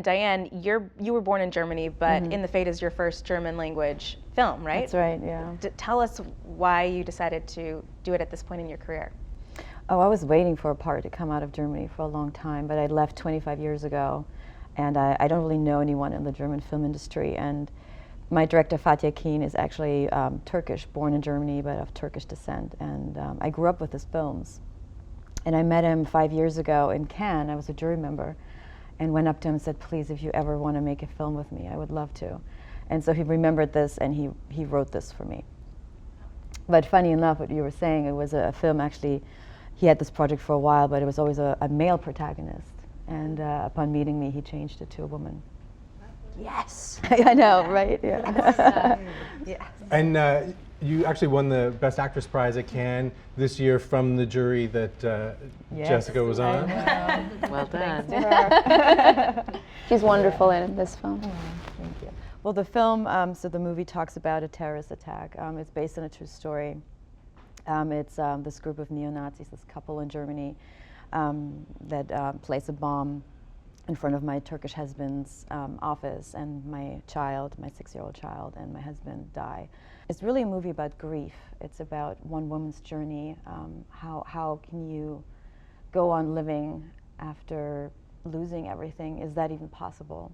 Diane, you were born in Germany, but In the Fate is your first German language film, right? That's right, yeah. Tell us why you decided to do it at this point in your career. Oh, I was waiting for a part to come out of Germany for a long time, but I left 25 years ago, and I don't really know anyone in the German film industry. And my director, Fatih Akin, is actually Turkish, born in Germany, but of Turkish descent. And I grew up with his films. And I met him 5 years ago in Cannes. I was a jury member, and went up to him and said, please, if you ever want to make a film with me, I would love to. And so he remembered this, and he wrote this for me. But funny enough, what you were saying, it was a film actually, he had this project for a while, but it was always a male protagonist. And upon meeting me, he changed it to a woman. Yes! I know, right? Yeah. Yes. And you actually won the Best Actress prize at Cannes this year from the jury that Yes, Jessica was on. Well done. She's wonderful in this film. Thank you. Well, the film, so the movie talks about a terrorist attack. It's based on a true story. It's this group of neo-Nazis, this couple in Germany, that placed a bomb in front of my Turkish husband's office, and my child, my 6-year-old child, and my husband die. It's really a movie about grief. It's about one woman's journey. How can you go on living after losing everything? Is that even possible?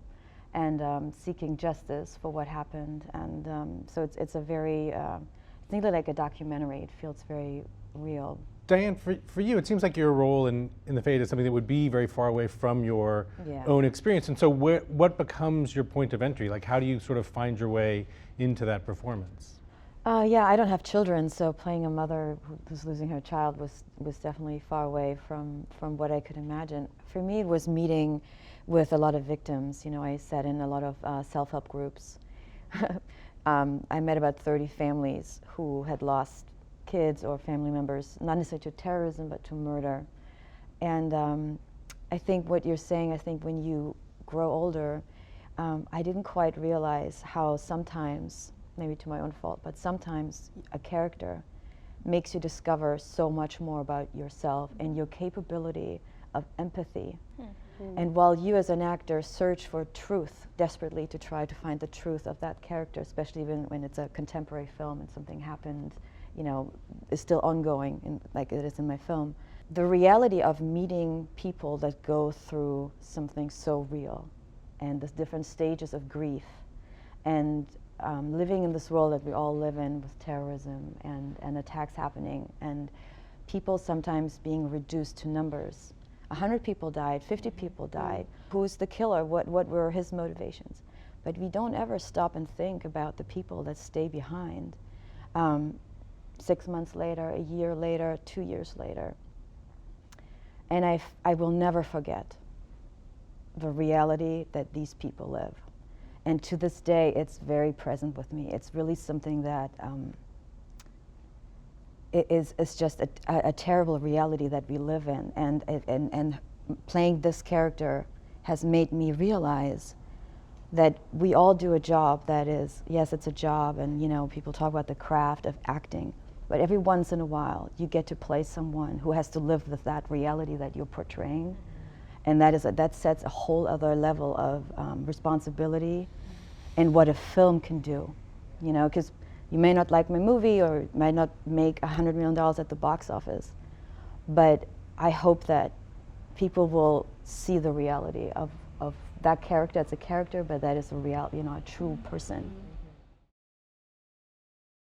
And seeking justice for what happened. And so it's a very, it's nearly like a documentary. It feels very real. Diane, for you, it seems like your role in The Fate is something that would be very far away from your own experience. And so what becomes your point of entry? Like, how do you sort of find your way into that performance? Yeah, I don't have children, so playing a mother who's losing her child was definitely far away from what I could imagine. For me, it was meeting with a lot of victims. You know, I sat in a lot of self-help groups. I met about 30 families who had lost kids or family members, not necessarily to terrorism, but to murder. And I think what you're saying, I think when you grow older, I didn't quite realize how sometimes, maybe to my own fault, but sometimes a character makes you discover so much more about yourself and your capability of empathy. And while you as an actor search for truth desperately to try to find the truth of that character, especially when it's a contemporary film and something happened, you know, is still ongoing, like it is in my film. The reality of meeting people that go through something so real, and the different stages of grief, and living in this world that we all live in with terrorism and attacks happening, and people sometimes being reduced to numbers. 100 people died, 50 people died. Who's the killer? What were his motivations? But we don't ever stop and think about the people that stay behind. 6 months later, a year later, 2 years later. And I will never forget the reality that these people live. And to this day, it's very present with me. It's really something that it's just a terrible reality that we live in. And playing this character has made me realize that we all do a job that is, yes, it's a job, and you know, people talk about the craft of acting, but every once in a while you get to play someone who has to live with that reality that you're portraying, and that sets a whole other level of responsibility and what a film can do, you know, because you may not like my movie or it might not make $100 million at the box office, but I hope that people will see the reality of that character as a character, but that is a real, you know, a true person.